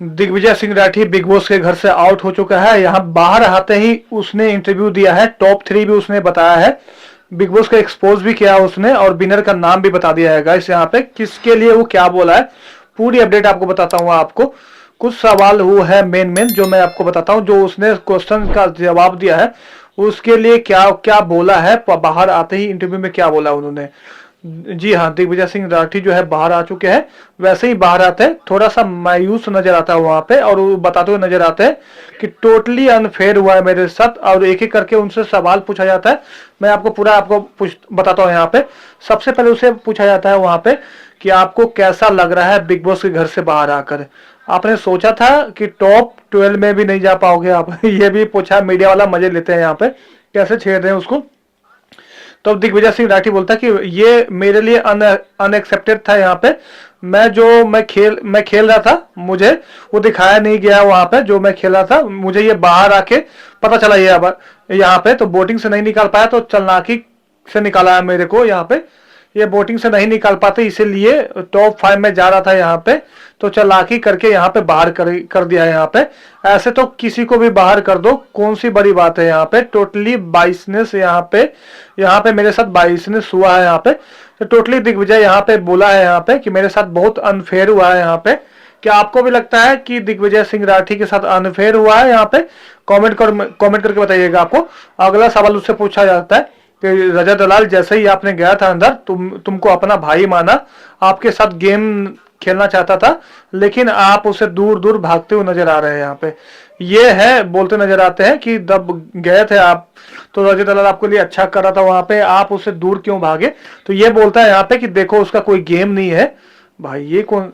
Digvijay Singh Rathi big boss के घर से आउट हो चुका है। यहाँ बाहर आते ही उसने इंटरव्यू दिया है, टॉप 3 भी उसने बताया है, बिग बॉस का एक्सपोज भी किया उसने और विनर का नाम भी बता दिया है गाइस। यहाँ पे किसके लिए वो क्या बोला है पूरी अपडेट आपको बताता हूँ। आपको कुछ सवाल वो है मेन मेन जो मैं आपको बताता हूँ, जो उसने क्वेश्चन का जवाब दिया है उसके लिए क्या क्या बोला है, बाहर आते ही इंटरव्यू में क्या बोला उन्होंने। जी हाँ, दिग्विजय सिंह राठी जो है बाहर आ चुके हैं। वैसे ही बाहर आते हैं थोड़ा सा मायूस नजर आता है वहां पे, और वो बताते हुए नजर आते हैं कि टोटली अनफेयर हुआ है मेरे साथ, और एक एक करके उनसे सवाल पूछा जाता है। मैं आपको पूरा बताता हूँ। यहाँ पे सबसे पहले उसे पूछा जाता है वहां पे कि आपको कैसा लग रहा है बिग बॉस के घर से बाहर आकर। आपने सोचा था कि टॉप 12 में भी नहीं जा पाओगे आप ये भी पूछा। मीडिया वाला मजे लेते हैं यहाँ पे, कैसे छेड़ रहे हैं उसको। तो दिग्विजय सिंह राठी बोलता है कि ये मेरे लिए अनएक्सेप्टेड था। यहाँ पे मैं खेल रहा था, मुझे वो दिखाया नहीं गया वहां पे जो मैं खेल रहा था। मुझे ये बाहर आके पता चला ये यहाँ पे, तो वोटिंग से नहीं निकाल पाया, तो चालाकी से निकाला है मेरे को। यहाँ पे ये वोटिंग से नहीं निकाल पाते, इसीलिए टॉप 5 में जा रहा था यहाँ पे, तो चालाकी करके यहाँ पे बाहर कर दिया है। यहाँ पे ऐसे तो किसी को भी बाहर कर दो, कौन सी बड़ी बात है। यहाँ पे टोटली बाइसनेस, यहाँ पे मेरे साथ बाइसनेस हुआ है। यहाँ पे तो टोटली दिग्विजय यहाँ पे बोला है यहाँ पे कि मेरे साथ बहुत अनफेयर हुआ है। यहाँ पे क्या आपको भी लगता है कि दिग्विजय सिंह राठी के साथ अनफेयर हुआ है? यहाँ पे कमेंट करके बताइएगा। आपको अगला सवाल उससे पूछा जाता है कि रजत दलाल, जैसे ही आपने गया था अंदर, तुमको अपना भाई माना, आपके साथ गेम खेलना चाहता था, लेकिन आप उसे दूर दूर भागते हुए नजर आ रहे हैं। यहाँ पे ये है बोलते नजर आते हैं कि जब गए थे आप तो रजत दलाल आपके लिए अच्छा कर रहा था, वहां पे आप उससे दूर क्यों भागे। तो ये बोलता है यहाँ पे कि देखो उसका कोई गेम नहीं है भाई, ये कौन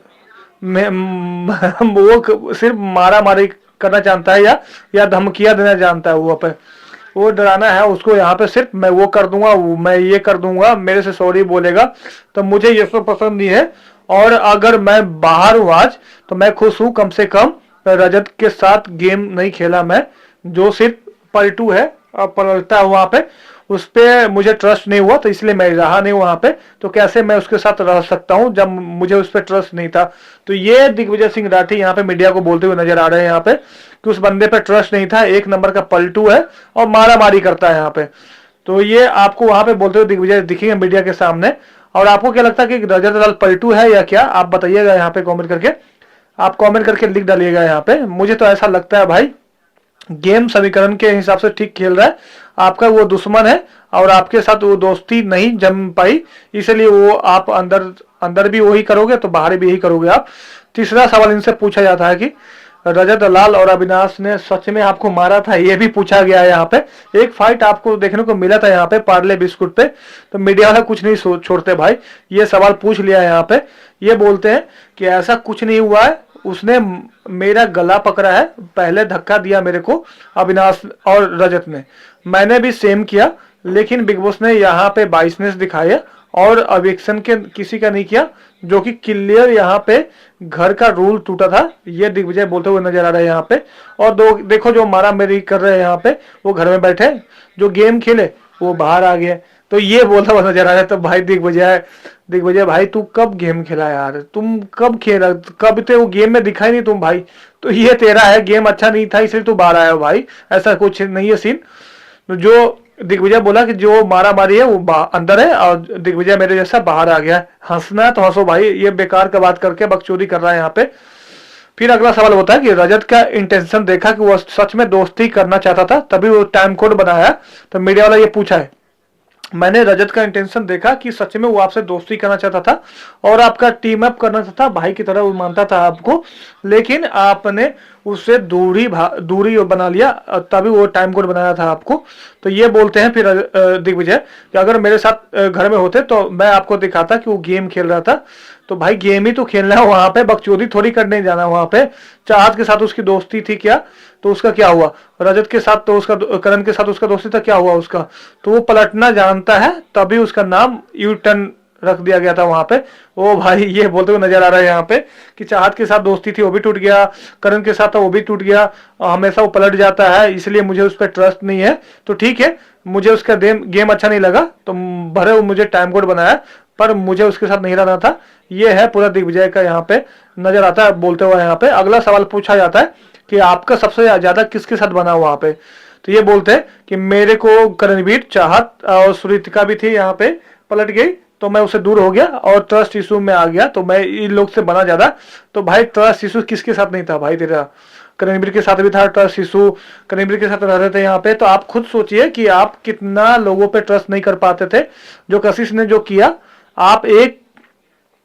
वो सिर्फ मारा मारी करना जानता है या धमकियां देना जानता है। वो डराना है उसको। यहाँ पे सिर्फ मैं वो कर दूंगा, मैं ये कर दूंगा, मेरे से सॉरी बोलेगा, तो मुझे ये सब पसंद नहीं है। और अगर मैं बाहर हूँ आज तो मैं खुश हूँ, कम से कम रजत के साथ गेम नहीं खेला मैं, जो सिर्फ पलटू है पलटता है वहां पे, उस पे मुझे ट्रस्ट नहीं हुआ, तो इसलिए मैं रहा नहीं वहां पे। तो कैसे मैं उसके साथ रह सकता हूं जब मुझे उस पर ट्रस्ट नहीं था। तो ये दिग्विजय सिंह राठी यहाँ पे मीडिया को बोलते हुए नजर आ रहे हैं यहाँ पे कि उस बंदे पे ट्रस्ट नहीं था, एक नंबर का पलटू है और मारा मारी करता है यहाँ पे। तो ये आपको वहां पे बोलते हुए दिग्विजय दिखेंगे मीडिया के सामने। और आपको क्या लगता है कि रजत दलाल पलटू है या क्या, आप बताइएगा यहाँ पे कमेंट करके। आप कमेंट करके लिख डालिएगा यहाँ पे। मुझे तो ऐसा लगता है भाई, गेम समीकरण के हिसाब से ठीक खेल रहा है। आपका वो दुश्मन है और आपके साथ वो दोस्ती नहीं जम पाई, इसलिए वो आप अंदर अंदर भी वही करोगे तो बाहर भी यही करोगे आप। तीसरा सवाल इनसे पूछा जाता है कि रजत दलाल और अविनाश ने सच में आपको मारा था, ये भी पूछा गया है यहाँ पे। एक फाइट आपको देखने को मिला था यहाँ पे पार्ले बिस्कुट पे, तो मीडिया वाला कुछ नहीं छोड़ते भाई, ये सवाल पूछ लिया है यहाँ पे। ये बोलते हैं कि ऐसा कुछ नहीं हुआ है, उसने मेरा गला पकड़ा है, पहले धक्का दिया मेरे को अविनाश और रजत ने, मैंने भी सेम किया, लेकिन बिग बॉस ने यहाँ पे बाइसनेस दिखाया और अवेक्शन के किसी का नहीं किया, जो कि क्लियर यहाँ पे घर का रूल टूटा था। ये दिग्विजय बोलते हुए नजर आ रहे हैं यहाँ पे। और देखो जो मारा मेरी कर रहे हैं यहाँ पे, वो घर में बैठे, जो गेम खेले वो बाहर आ गए, तो ये बोलता हुआ नजर आ रहा है। तो भाई दिग्विजय भाई, तू कब गेम खेला यार, तुम कब खेला, कब थे वो गेम में दिखा ही नहीं तुम भाई। तो ये तेरा है, गेम अच्छा नहीं था इसलिए तू बाहर आया हो भाई, ऐसा कुछ नहीं है सीन। जो दिग्विजय बोला कि जो मारा मारी है वो अंदर है और दिग्विजय मेरे जैसा बाहर आ गया है। हंसना है तो हंसो भाई, ये बेकार का बात करके बकचोदी कर रहा है यहाँ पे। फिर अगला सवाल होता है कि रजत का इंटेंशन देखा कि वो सच में दोस्ती करना चाहता था, तभी वो टाइम कोड बनाया। तो मीडिया वाला ये पूछा है, मैंने रजत का इंटेंशन देखा कि सच में वो आपसे दोस्ती करना चाहता था और आपका टीम अप करना चाहता था, भाई की तरह वो मानता था आपको, लेकिन आपने उससे दूरी बना लिया, तभी वो टाइम कोड बनाया था आपको। तो ये बोलते हैं फिर दिग्विजय कि अगर मेरे साथ घर में होते तो मैं आपको दिखाता कि वो गेम खेल रहा था। तो भाई गेम ही तो खेलना है वहां पे, बकचोदी थोड़ी करने जाना वहां पे। चाहत के साथ उसकी दोस्ती थी क्या, तो उसका क्या हुआ? रजत के साथ तो उसका, करण के साथ उसका दोस्ती था, क्या हुआ उसका? तो वो पलटना जानता है, तभी उसका नाम यू टर्न रख दिया गया था वहां पे। ओ भाई, ये बोलते हुए नजर आ रहा है यहाँ पे कि चाहत के साथ दोस्ती थी वो भी टूट गया, करण के साथ था वो भी टूट गया, हमेशा वो पलट जाता है, इसलिए मुझे उस पर ट्रस्ट नहीं है। तो ठीक है, मुझे उसका गेम अच्छा नहीं लगा, तो भरे वो मुझे टाइम कोड बनाया, पर मुझे उसके साथ नहीं रहना था। ये है पूरा दिग्विजय का यहाँ पे नजर आता है बोलते हुए। यहाँ पे अगला सवाल पूछा जाता है कि आपका सबसे ज्यादा किसके साथ बना वहां पे, तो ये बोलते हैं कि मेरे को करणवीर, चाहत और सुरीतिका भी थी यहाँ पे, पलट गई तो मैं उससे दूर हो गया और ट्रस्ट इशू में आ गया, तो मैं इन लोग से बना ज्यादा। तो भाई ट्रस्ट इशू किसके साथ नहीं था भाई तेरा? करणवीर के साथ भी था ट्रस्ट इशू, करणवीर के साथ रह रहे थे यहाँ पे। तो आप खुद सोचिए कि आप कितना लोगों पे ट्रस्ट नहीं कर पाते थे। जो कशिश ने जो किया, आप एक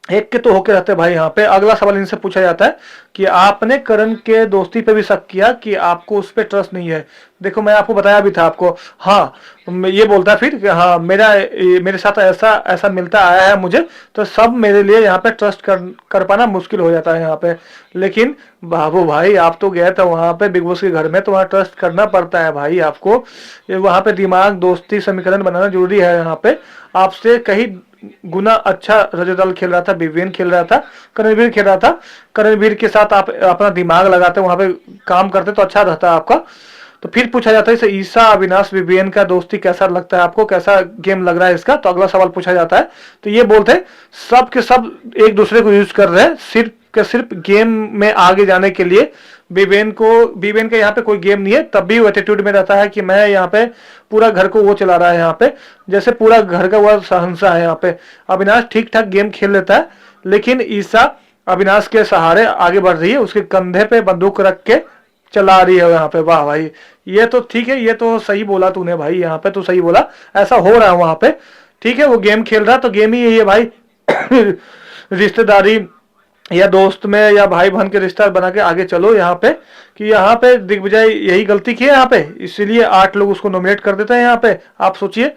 एक के तो होके रहते भाई यहाँ पे। अगला सवाल इनसे पूछा जाता है कि आपने करण के दोस्ती पे भी शक किया कि आपको उस पर ट्रस्ट नहीं है। देखो मैं आपको बताया भी था आपको। हाँ, ये बोलता है फिर कि हाँ मेरे साथ ऐसा ऐसा मिलता आया है मुझे, तो सब मेरे लिए यहाँ पे ट्रस्ट कर पाना मुश्किल हो जाता है यहाँ पे। लेकिन बाबू भाई आप तो गए थे वहां पे बिग बॉस के घर में, तो वहां ट्रस्ट करना पड़ता है भाई आपको। वहां पे दिमाग दोस्ती समीकरण बनाना जरूरी है यहाँ पे। आपसे कहीं गुना अच्छा रजत खेल रहा था, विवियन खेल रहा था, करणवीर खेल रहा था। करणवीर के साथ आप अपना दिमाग लगाते वहां पे काम करते तो अच्छा रहता आपका। तो फिर पूछा जाता है इसे ईसा, अविनाश, विवियन का दोस्ती कैसा लगता है आपको, कैसा गेम लग रहा है इसका? तो अगला सवाल पूछा जाता है, तो ये बोलते हैं सब के सब एक दूसरे को यूज कर रहे हैं सिर्फ के सिर्फ गेम में आगे जाने के लिए। विवेन का यहाँ पे कोई गेम नहीं है, तब भी वो एटीट्यूड में रहता है कि मैं यहाँ पे पूरा घर को वो चला रहा है यहाँ पे, जैसे पूरा घर का वो सहंसा है यहाँ पे। अविनाश ठीक ठाक गेम खेल लेता है, लेकिन ईसा अविनाश के सहारे आगे बढ़ रही है, उसके कंधे पे बंदूक रख के चला रही है यहाँ पे। वाह भाई, ये तो ठीक है, ये तो सही बोला तूने भाई, यहाँ पे तो सही बोला, ऐसा हो रहा है वहां पे। ठीक है, वो गेम खेल रहा तो गेम ही यही है भाई। रिश्तेदारी या दोस्त में या भाई बहन के रिश्ता बना के आगे चलो यहाँ पे। कि यहाँ पे दिग्विजय यही गलती की है यहाँ पे, इसीलिए 8 लोग उसको नॉमिनेट कर देते हैं यहाँ पे। आप सोचिए,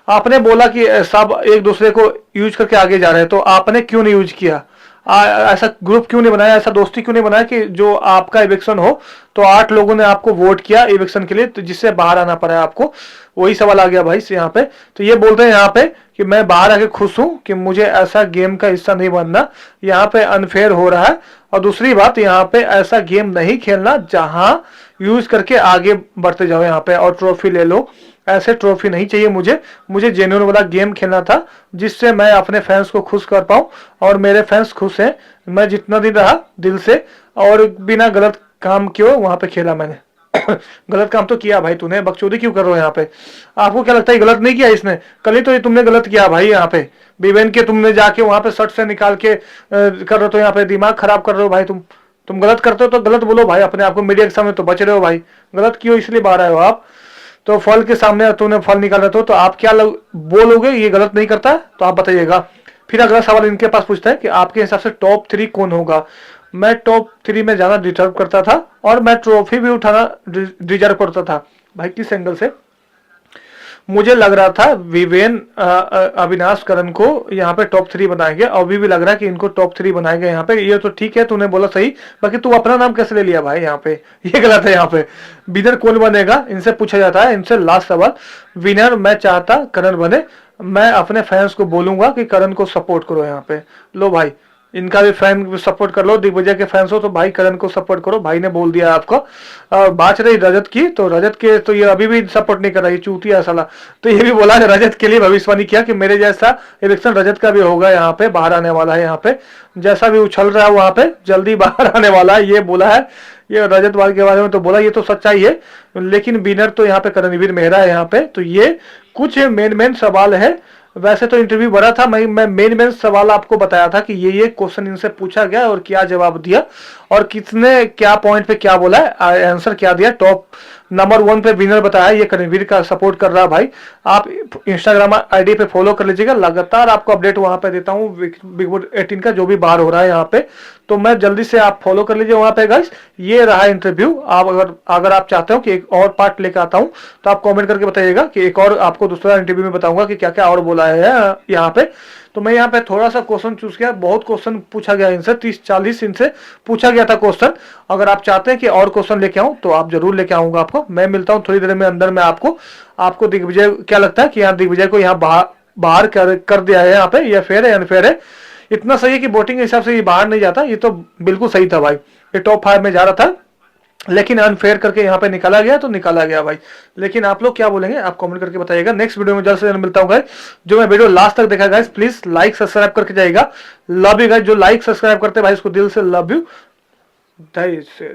आपने बोला कि सब एक दूसरे को यूज करके आगे जा रहे हैं, तो आपने क्यों नहीं यूज किया? ऐसा ग्रुप क्यों नहीं बनाया, ऐसा दोस्ती क्यों नहीं बनाया कि जो आपका इविक्शन हो? तो 8 लोगों ने आपको वोट किया इविक्शन के लिए, तो जिससे बाहर आना पड़ा आपको। वही सवाल आ गया भाई से यहाँ पे। तो ये बोलते हैं यहाँ पे कि मैं बाहर आके खुश हूं कि मुझे ऐसा गेम का हिस्सा नहीं बनना, यहाँ पे अनफेयर हो रहा है। और दूसरी बात, यहाँ पे ऐसा गेम नहीं खेलना जहां यूज करके आगे बढ़ते जाओ यहाँ पे और ट्रॉफी ले लो। ऐसे ट्रॉफी नहीं चाहिए मुझे जेन्युइन वाला गेम खेलना था, जिससे मैं अपने फैंस को खुश कर पाऊं और मेरे फैंस खुश हैं। मैं जितना दिन रहा दिल से और बिना गलत काम किए वहां पे खेला मैंने। गलत काम तो किया भाई तूने, बकचोदी क्यों कर रहे हो यहाँ पे? आपको क्या लगता है गलत नहीं किया इसने? कल ही तो ये तुमने गलत किया भाई यहाँ पे। विवेन के तुमने जाके वहां पे शर्ट से निकाल के कर रहे हो, तो यहाँ पे दिमाग खराब कर रहे हो भाई तुम गलत करते हो तो गलत बोलो भाई अपने आप को, मीडिया के सामने तो बच रहे हो भाई। गलत क्यों इसलिए बाहर आए हो आप? तो फल के सामने तूने फल निकाल रहे हो, तो आप क्या बोलोगे ये गलत नहीं करता? तो आप बताइएगा। फिर अगला सवाल इनके पास पूछता है कि आपके हिसाब से टॉप 3 कौन होगा? मैं टॉप 3 में जाना डिजर्व करता था और मैं ट्रॉफी भी उठाना डिजर्व करता था। भाई किस एंगल से? मुझे लग रहा था विवेन, अविनाश, करण को यहाँ पे टॉप 3 बनाएंगे, और अभी भी लग रहा है कि इनको टॉप 3 बनाएंगे यहाँ पे। ये तो ठीक है, तूने बोला सही, बाकी तू अपना नाम कैसे ले लिया भाई यहाँ पे? ये गलत है यहाँ पे। विनर कौन बनेगा इनसे पूछा जाता है, इनसे लास्ट सवाल। विनर मैं चाहता करण बने, मैं अपने फैंस को बोलूंगा कि करण को सपोर्ट करो यहाँ पे। लो भाई, इनका भी फैन सपोर्ट कर लो, दिग्विजय के फैंस हो तो भाई करण को सपोर्ट करो, भाई ने बोल दिया आपको। बात रही रजत की, तो रजत के तो ये अभी भी सपोर्ट नहीं कर रहा, ये चूतिया साला। तो ये भी बोला रजत के लिए भविष्यवाणी किया कि मेरे जैसा इलेक्शन रजत का भी होगा, यहाँ पे बाहर आने वाला है, यहाँ पे जैसा भी उछल रहा है वहां पे जल्दी बाहर आने वाला है, ये बोला है। ये रजत वाल के बारे में तो बोला, ये तो सच्चाई है। लेकिन विनर तो यहाँ पे करणवीर मेहरा है यहाँ पे। तो ये कुछ मेन सवाल है। वैसे तो इंटरव्यू बड़ा था, मैं मेन सवाल आपको बताया था कि ये क्वेश्चन इनसे पूछा गया और क्या जवाब दिया और किसने क्या पॉइंट पे क्या बोला, आंसर क्या दिया। टॉप नंबर 1 पे विनर बताया, ये करणवीर का सपोर्ट कर रहा भाई। आप इंस्टाग्राम आईडी पे फॉलो कर लीजिएगा, लगातार आपको अपडेट वहां पे देता हूँ बिग बॉस 18 का जो भी बाहर हो रहा है यहाँ पे। तो मैं जल्दी से आप फॉलो कर लीजिए वहां पे गाइस। ये रहा इंटरव्यू। आप अगर आप चाहते हो कि एक और पार्ट लेकर आता हूँ तो आप कमेंट करके बताइएगा कि एक और आपको दूसरा इंटरव्यू में बताऊंगा कि क्या क्या और बोला है यहाँ पे। तो मैं यहाँ पे थोड़ा सा क्वेश्चन चूज किया, बहुत क्वेश्चन पूछा गया इनसे, 30-40 इनसे पूछा गया था क्वेश्चन। अगर आप चाहते हैं कि और क्वेश्चन लेके आऊं तो आप जरूर लेके आऊंगा आपको। मैं मिलता हूं थोड़ी देर में अंदर में आपको दिग्विजय क्या लगता है कि यहाँ दिग्विजय को यहाँ बाहर कर दिया है यहाँ पे, ये फेयर है अनफेयर है? इतना सही है कि वोटिंग के हिसाब से ये बाहर नहीं जाता, ये तो बिल्कुल सही था भाई, ये टॉप 5 में जा रहा था। लेकिन अनफेयर करके यहाँ पे निकाला गया तो निकाला गया भाई। लेकिन आप लोग क्या बोलेंगे आप कमेंट करके बताइएगा। नेक्स्ट वीडियो में जल्द से जल्द मिलता हूँ गाइस। जो मैं वीडियो लास्ट तक देखा गाइस प्लीज लाइक सब्सक्राइब करके जाइएगा। लव यू गाइस, जो लाइक सब्सक्राइब करते हैं भाई उसको दिल से लव यू। जय श्री